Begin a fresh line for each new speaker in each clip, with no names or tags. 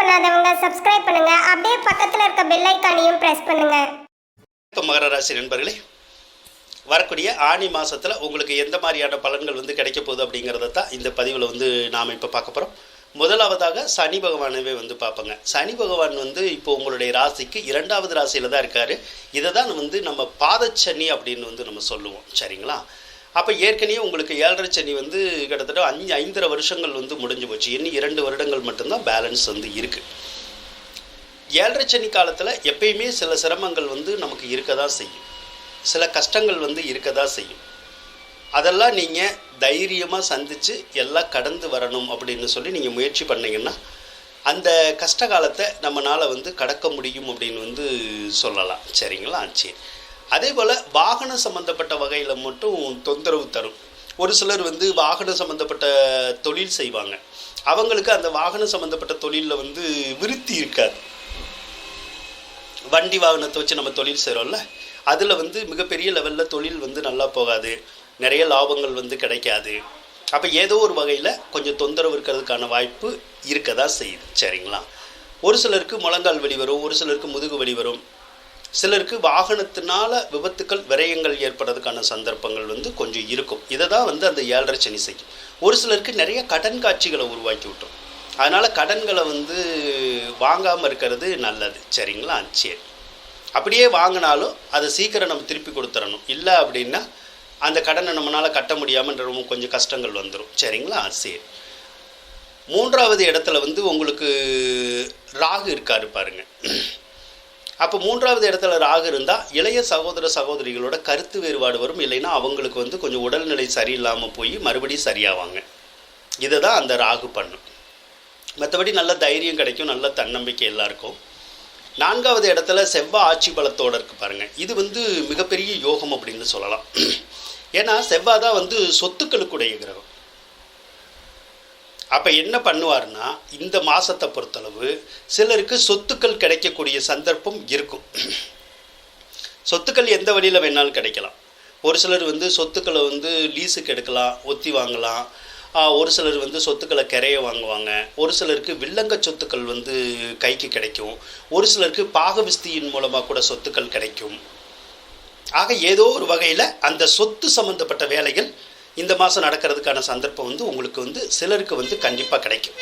பண்ணாதவங்க சப்ஸ்கிரைப் பண்ணுங்க. அப்படியே பக்கத்துல இருக்க பெல் ஐகானையும் பிரஸ் பண்ணுங்க.
மகர ராசி நண்பர்களே, வரக்கூடிய ஆனி மாதத்தில் உங்களுக்கு எந்த மாதிரியான பலன்கள் கிடைக்க போகுது அப்படிங்கிறத தான் இந்த பதிவில் நாம் இப்போ பார்க்க போகிறோம். முதலாவதாக சனி பகவானவே பார்ப்போங்க. சனி பகவான் இப்போ உங்களுடைய ராசிக்கு 2வது ராசியில் தான் இருக்கார். இதை தான் நம்ம பாதச்சனி அப்படின்னு நம்ம சொல்லுவோம். சரிங்களா? அப்போ ஏற்கனவே உங்களுக்கு 7.5 சனி கிட்டத்தட்ட 5.5 வருஷங்கள் முடிஞ்சு போச்சு. இன்னும் 2 வருடங்கள் மட்டும்தான் பேலன்ஸ் இருக்குது. 7.5 சனி காலத்தில் எப்பயுமே சில சிரமங்கள் நமக்கு இருக்க தான் செய்யும், சில கஷ்டங்கள் இருக்க தான் செய்யும். அதெல்லாம் நீங்கள் தைரியமாக சந்தித்து எல்லாம் கடந்து வரணும் அப்படின்னு சொல்லி நீங்கள் முயற்சி பண்ணிங்கன்னா அந்த கஷ்ட காலத்தை நம்மளால் கடக்க முடியும் அப்படின்னு சொல்லலாம். சரிங்களா? சரி. அதே போல் வாகனம் சம்மந்தப்பட்ட வகையில் மட்டும் தொந்தரவு தரும். ஒரு சிலர் வாகனம் சம்மந்தப்பட்ட தொழில் செய்வாங்க. அவங்களுக்கு அந்த வாகனம் சம்மந்தப்பட்ட தொழிலில் விருத்தி இருக்காது. வண்டி வாகனத்தை வச்சு நம்ம தொழில் செய்கிறோம்ல, அதில் மிகப்பெரிய லெவலில் தொழில் நல்லா போகாது, நிறைய லாபங்கள் கிடைக்காது. அப்போ ஏதோ ஒரு வகையில் கொஞ்சம் தொந்தரவு இருக்கிறதுக்கான வாய்ப்பு இருக்க தான் செய்யுது. சரிங்களா? ஒரு சிலருக்கு முழங்கால் வலி வரும், ஒரு சிலருக்கு முதுகு வலி வரும், சிலருக்கு வாகனத்தினால விபத்துக்கள் விரயங்கள் ஏற்படுறதுக்கான சந்தர்ப்பங்கள் கொஞ்சம் இருக்கும். இதை தான் அந்த 7.5 சனி செய்யும். ஒரு சிலருக்கு நிறைய கடன் காட்சிகளை உருவாக்கி விட்டுரும். அதனால் கடன்களை வாங்காமல் இருக்கிறது நல்லது. சரிங்களா? சரி. அப்படியே வாங்கினாலும் அதை சீக்கிரம் நம்ம திருப்பி கொடுத்துடணும். இல்லை அப்படின்னா அந்த கடனை நம்மளால் கட்ட முடியாமல் கொஞ்சம் கஷ்டங்கள் வந்துடும். சரிங்களா? சரி. 3வது இடத்துல உங்களுக்கு ராகு இருக்காரு பாருங்க. அப்போ 3வது இடத்துல ராகு இருந்தால் இளைய சகோதர சகோதரிகளோட கருத்து வேறுபாடு வரும். இல்லைன்னா அவங்களுக்கு கொஞ்சம் உடல்நிலை சரியில்லாமல் போய் மறுபடியும் சரியாவாங்க. இதை தான் அந்த ராகு பண்ணும். மற்றபடி நல்ல தைரியம் கிடைக்கும், நல்ல தன்னம்பிக்கை எல்லாருக்கும். 4வது இடத்துல செவ்வாய் ஆட்சி பலத்தோடு இருக்குது பாருங்கள். இது மிகப்பெரிய யோகம் அப்படின்னு சொல்லலாம். ஏன்னா செவ்வாய் தான் சொத்துக்களுக்குடைய கிரகம். அப்போ என்ன பண்ணுவார்னா இந்த மாதத்தை பொறுத்தளவு சிலருக்கு சொத்துக்கள் கிடைக்கக்கூடிய சந்தர்ப்பம் இருக்கும். சொத்துக்கள் எந்த வழியில் வேணாலும் கிடைக்கலாம். ஒரு சிலர் சொத்துக்களை லீஸுக்கு எடுக்கலாம், ஒத்தி வாங்கலாம். ஒரு சிலர் சொத்துக்களை கிரைய வாங்குவாங்க. ஒரு சிலருக்கு வில்லங்க சொத்துக்கள் கைக்கு கிடைக்கும். ஒரு சிலருக்கு பாகவிஸ்தியின் மூலமாக கூட சொத்துக்கள் கிடைக்கும். ஆக ஏதோ ஒரு வகையில் அந்த சொத்து சம்மந்தப்பட்ட வேலைகள் இந்த மாதம் நடக்கிறதுக்கான சந்தர்ப்பம் உங்களுக்கு சிலருக்கு கண்டிப்பாக கிடைக்கும்.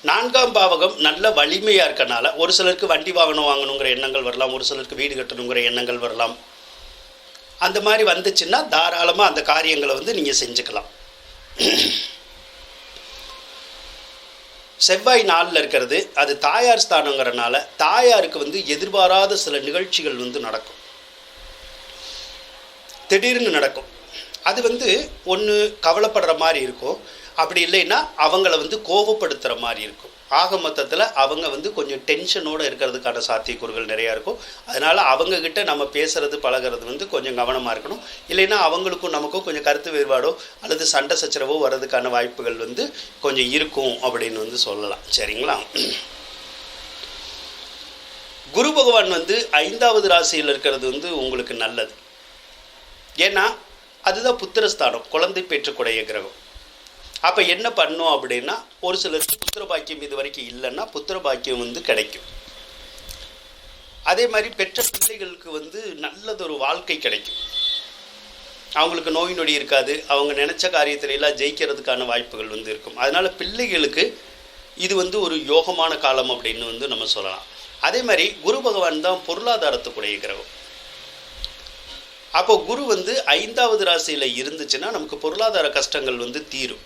4ஆம் பாவகம் நல்ல வலிமையாக இருக்கனால ஒரு சிலருக்கு வண்டி வாகனம் வாங்கணுங்கிற எண்ணங்கள் வரலாம், ஒரு சிலருக்கு வீடு கட்டணுங்கிற எண்ணங்கள் வரலாம். அந்த மாதிரி வந்துச்சுன்னா தாராளமாக அந்த காரியங்களை நீங்கள் செஞ்சுக்கலாம். செவ்வாய் 4ல் இருக்கிறது, அது தாயார் ஸ்தானங்கிறனால தாயாருக்கு எதிர்பாராத சில நிகழ்ச்சிகள் நடக்கும், திடீர்னு நடக்கும். அது ஒன்று கவலைப்படுற மாதிரி இருக்கும், அப்படி இல்லைன்னா அவங்கள கோபப்படுத்துகிற மாதிரி இருக்கும். ஆக மொத்தத்தில் அவங்க கொஞ்சம் டென்ஷனோடு இருக்கிறதுக்கான சாத்தியக்கூறுகள் நிறையா இருக்கும். அதனால் அவங்கக்கிட்ட நம்ம பேசுகிறது பழகிறது கொஞ்சம் கவனமாக இருக்கணும். இல்லைன்னா அவங்களுக்கும் நமக்கும் கொஞ்சம் கருத்து வேறுபாடோ அல்லது சண்டை சச்சரவோ வர்றதுக்கான வாய்ப்புகள் கொஞ்சம் இருக்கும் அப்படின்னு சொல்லலாம். சரிங்களா? குரு பகவான் 5வது ராசியில் இருக்கிறது உங்களுக்கு நல்லது. ஏன்னா அதுதான் புத்திரஸ்தானம், குழந்தை பெற்றுக்கூடிய கிரகம். அப்போ என்ன பண்ணும் அப்படின்னா ஒரு சிலருக்கு புத்திர பாக்கியம் இது வரைக்கும் இல்லைன்னா புத்திர பாக்கியம் கிடைக்கும். அதே மாதிரி பெற்ற பிள்ளைகளுக்கு நல்லதொரு வாழ்க்கை கிடைக்கும். அவங்களுக்கு நோய் நொடி இருக்காது, அவங்க நினச்ச காரியத்தில எல்லாம் ஜெயிக்கிறதுக்கான வாய்ப்புகள் இருக்கும். அதனால் பிள்ளைகளுக்கு இது ஒரு யோகமான காலம் அப்படின்னு நம்ம சொல்லலாம். அதே மாதிரி குரு பகவான் தான் பொருளாதாரத்துக்குடைய கிரகம். அப்போ குரு 5வது ராசியில் இருந்துச்சுன்னா நமக்கு பொருளாதார கஷ்டங்கள் தீரும்.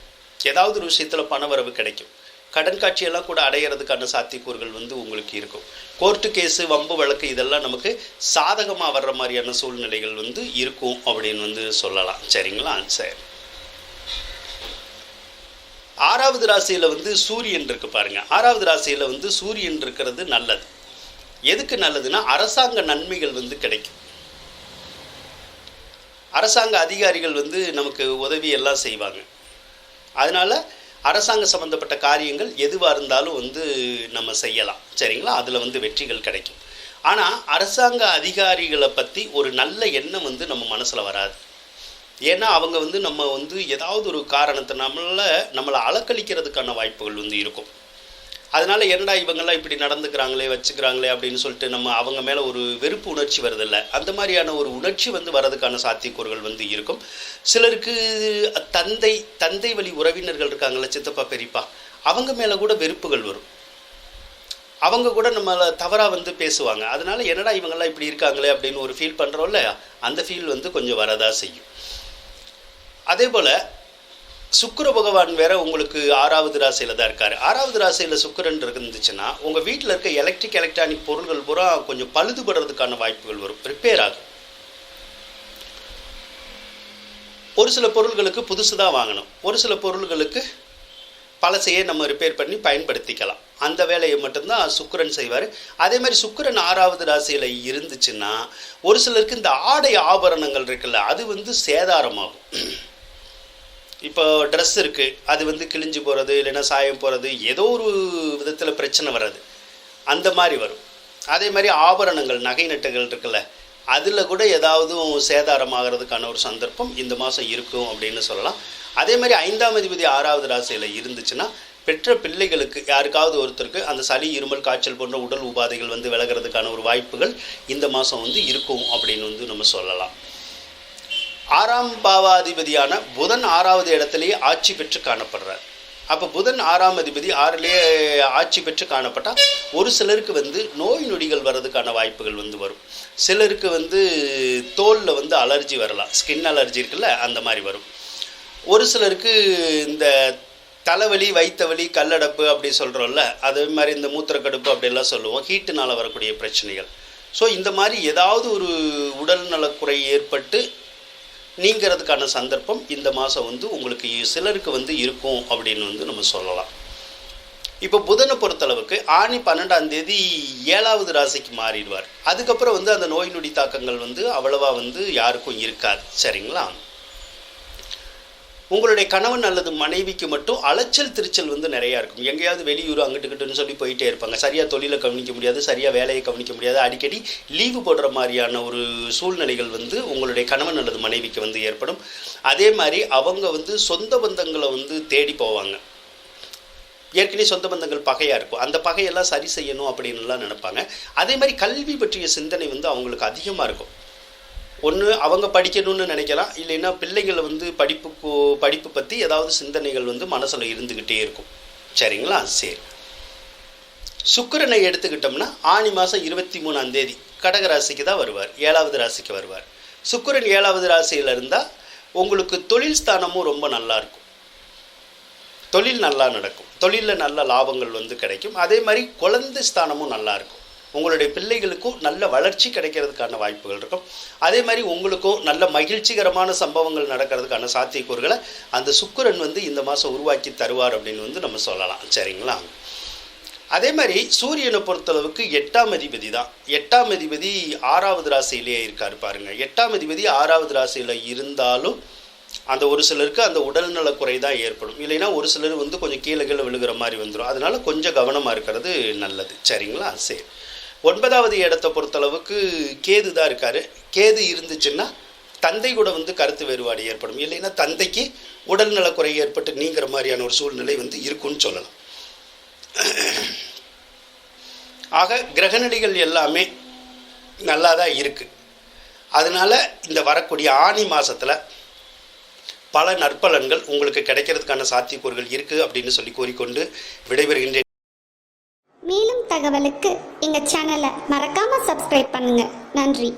ஏதாவது ஒரு விஷயத்தில் பணவரவு கிடைக்கும். கடன் காட்சியெல்லாம் கூட அடையிறதுக்கான சாத்தியக்கூறுகள் உங்களுக்கு இருக்கும். கோர்ட்டு கேஸு வம்பு வழக்கு இதெல்லாம் நமக்கு சாதகமாக வர்ற மாதிரியான சூழ்நிலைகள் இருக்கும் அப்படின்னு சொல்லலாம். சரிங்களா? சரி. 6வது ராசியில் சூரியன் இருக்கு பாருங்க. 6வது ராசியில் சூரியன் இருக்கிறது நல்லது. எதுக்கு நல்லதுன்னா அரசாங்க நன்மைகள் கிடைக்கும். அரசாங்க அதிகாரிகள் நமக்கு உதவி எல்லாம் செய்வாங்க. அதனால் அரசாங்க சம்மந்தப்பட்ட காரியங்கள் எதுவாக இருந்தாலும் நம்ம செய்யலாம். சரிங்களா? அதில் வெற்றிகள் கிடைக்கும். ஆனால் அரசாங்க அதிகாரிகளை பற்றி ஒரு நல்ல எண்ணம் நம்ம மனசில் வராது. ஏன்னா அவங்க வந்து நம்ம வந்து ஏதாவது ஒரு காரணத்தை நம்மளை அலக்களிக்கிறதுக்கான வாய்ப்புகள் வந்து இருக்கும். அதனால் என்னடா இவங்கெல்லாம் இப்படி நடந்துக்கிறாங்களே வச்சுக்கிறாங்களே அப்படின்னு சொல்லிட்டு நம்ம அவங்க மேலே ஒரு வெறுப்பு உணர்ச்சி வருதில்ல, அந்த மாதிரியான ஒரு உணர்ச்சி வந்து வரதுக்கான சாத்தியக்கூறுகள் வந்து இருக்கும். சிலருக்கு தந்தை வழி உறவினர்கள் இருக்காங்களே, சித்தப்பா பெரியப்பா, அவங்க மேலே கூட வெறுப்புகள் வரும். அவங்க கூட நம்மளை தவறாக வந்து பேசுவாங்க. அதனால் என்னடா இவங்கெல்லாம் இப்படி இருக்காங்களே அப்படின்னு ஒரு ஃபீல் பண்ணுறோம்ல, அந்த ஃபீல் வந்து கொஞ்சம் வரதா செய்யும். அதே போல் சுக்கிர பகவான் வேற உங்களுக்கு 6வது ராசியில் தான் இருக்கார். 6வது ராசியில் சுக்கிரன் இருந்துச்சுன்னா உங்கள் வீட்டில் இருக்க எலக்ட்ரானிக் பொருள்கள் பூரா கொஞ்சம் பழுதுபடுறதுக்கான வாய்ப்புகள் வரும், ரிப்பேர் ஆகும். ஒரு சில பொருள்களுக்கு புதுசு தான் வாங்கணும், ஒரு சில பொருள்களுக்கு பழசையே நம்ம ரிப்பேர் பண்ணி பயன்படுத்திக்கலாம். அந்த வேலையை மட்டும்தான் சுக்கிரன் செய்வார். அதே மாதிரி சுக்கிரன் 6வது ராசியில் இருந்துச்சுன்னா ஒரு சிலருக்கு இந்த ஆடை ஆபரணங்கள் இருக்குல்ல, அது வந்து சேதாரமாகும். இப்போ ட்ரெஸ் இருக்குது, அது வந்து கிழிஞ்சு போகிறது, இல்லைன்னா சாயம் போகிறது, ஏதோ ஒரு விதத்தில் பிரச்சனை வர்றது, அந்த மாதிரி வரும். அதே மாதிரி ஆபரணங்கள், நகை நட்டுகள் இருக்குல்ல, அதில் கூட ஏதாவது சேதாரமாகிறதுக்கான ஒரு சந்தர்ப்பம் இந்த மாதம் இருக்கும் அப்படின்னு சொல்லலாம். அதே மாதிரி 5ஆம் அதிபதி 6வது ராசியில் இருந்துச்சுன்னா பெற்ற பிள்ளைகளுக்கு யாருக்காவது ஒருத்தருக்கு அந்த சளி, இருமல், காய்ச்சல் போன்ற உடல் உபாதைகள் வந்து விலகிறதுக்கான ஒரு வாய்ப்புகள் இந்த மாதம் வந்து இருக்கும் அப்படின்னு வந்து நம்ம சொல்லலாம். 6ஆம் பாவாதிபதியான புதன் 6வது இடத்துலையே ஆட்சி பெற்று காணப்படுறார். அப்போ புதன் 6ஆம் அதிபதி 6லேயே ஆட்சி பெற்று காணப்பட்டால் ஒரு சிலருக்கு வந்து நோய் நொடிகள் வர்றதுக்கான வாய்ப்புகள் வந்து வரும். சிலருக்கு வந்து தோலில் வந்து அலர்ஜி வரலாம், ஸ்கின் அலர்ஜி இருக்குல்ல, அந்த மாதிரி வரும். ஒரு சிலருக்கு இந்த தலைவலி, வயிற்று வலி, கல்லடப்பு அப்படி சொல்கிறோம்ல, அதே மாதிரி இந்த மூத்திரக்கடுப்பு அப்படிலாம் சொல்லுவோம், ஹீட்டுனால் வரக்கூடிய பிரச்சனைகள். ஸோ இந்த மாதிரி ஏதாவது ஒரு உடல் நலக்குறை ஏற்பட்டு நீங்கிறதுக்கான சந்தர்ப்பம் இந்த மாதம் வந்து உங்களுக்கு சிலருக்கு வந்து இருக்கும் அப்படின்னு வந்து நம்ம சொல்லலாம். இப்போ புதனை பொறுத்தளவுக்கு ஆனி 12ஆம் தேதி 7வது ராசிக்கு மாறிடுவார். அதுக்கப்புறம் வந்து அந்த நோய் நொடி தாக்கங்கள் வந்து அவ்வளவா வந்து யாருக்கும் இருக்காது, சரிங்களா? உங்களுடைய கணவன் அல்லது மனைவிக்கு மட்டும் அலைச்சல் திருச்சல் வந்து நிறையா இருக்கும். எங்கேயாவது வெளியூர் அங்கிட்டுக்கிட்டுன்னு சொல்லி போயிட்டே இருப்பாங்க. சரியாக தொழிலை கவனிக்க முடியாது, சரியாக வேலையை கவனிக்க முடியாது, அடிக்கடி லீவு போடுற மாதிரியான ஒரு சூழ்நிலைகள் வந்து உங்களுடைய கணவன் அல்லது மனைவிக்கு வந்து ஏற்படும். அதே மாதிரி அவங்க வந்து சொந்த பந்தங்களை வந்து தேடி போவாங்க. ஏற்கனவே சொந்த பந்தங்கள் பகையாக இருக்கும், அந்த பகையெல்லாம் சரி செய்யணும் அப்படின்னுலாம் நினைப்பாங்க. அதே மாதிரி கல்வி பற்றிய சிந்தனை வந்து அவங்களுக்கு அதிகமாக இருக்கும். ஒன்று அவங்க படிக்கணும்னு நினைக்கலாம், இல்லைன்னா பிள்ளைங்களை வந்து படிப்பு பற்றி ஏதாவது சிந்தனைகள் வந்து மனசில் இருந்துக்கிட்டே இருக்கும், சரிங்களா? சரி, சுக்கிரனை எடுத்துக்கிட்டோம்னா ஆனி மாதம் 23ஆம் தேதி கடகராசிக்கு தான் வருவார், 7வது ராசிக்கு வருவார். சுக்கிரன் 7வது ராசியில் இருந்தால் உங்களுக்கு தொழில் ஸ்தானமும் ரொம்ப நல்லாயிருக்கும், தொழில் நல்லா நடக்கும், தொழிலில் நல்ல லாபங்கள் வந்து கிடைக்கும். அதே மாதிரி குழந்தை ஸ்தானமும் நல்லாயிருக்கும், உங்களுடைய பிள்ளைகளுக்கும் நல்ல வளர்ச்சி கிடைக்கிறதுக்கான வாய்ப்புகள் இருக்கும். அதே மாதிரி உங்களுக்கும் நல்ல மகிழ்ச்சிகரமான சம்பவங்கள் நடக்கிறதுக்கான சாத்தியக்கூறுகளை அந்த சுக்கிரன் வந்து இந்த மாதம் உருவாக்கி தருவார் அப்படின்னு வந்து நம்ம சொல்லலாம், சரிங்களா? அதே மாதிரி சூரியனை பொறுத்தளவுக்கு 8ஆம் அதிபதி தான். 8ஆம் அதிபதி 6வது ராசியிலேயே இருக்கார் பாருங்க. 8ஆம் அதிபதி 6வது ராசியில் இருந்தாலும் அந்த ஒரு சிலருக்கு அந்த உடல்நல குறை தான் ஏற்படும், இல்லைன்னா ஒரு சிலர் வந்து கொஞ்சம் கீழே விழுகிற மாதிரி வந்துடும். அதனால கொஞ்சம் கவனமாக இருக்கிறது நல்லது, சரிங்களா? சரி, 9வது இடத்தை பொறுத்தளவுக்கு கேது தான் இருக்கார். கேது இருந்துச்சுன்னா தந்தை கூட வந்து கருத்து வேறுபாடு ஏற்படும், இல்லைன்னா தந்தைக்கு உடல்நலக்குறை ஏற்பட்டு நீங்கிற மாதிரியான ஒரு சூழ்நிலை வந்து இருக்குன்னு சொல்லலாம். ஆக கிரகநிலைகள் எல்லாமே நல்லா தான் இருக்குது. அதனால் இந்த வரக்கூடிய ஆனி மாதத்தில் பல நற்பலன்கள் உங்களுக்கு கிடைக்கிறதுக்கான சாத்தியக்கூறுகள் இருக்குது அப்படின்னு சொல்லி கூறிக்கொண்டு விடைபெறுகின்றேன்.
மேலும் தகவலுக்கு எங்கள் சேனலை மறக்காமல் சப்ஸ்கிரைப் பண்ணுங்கள். நன்றி.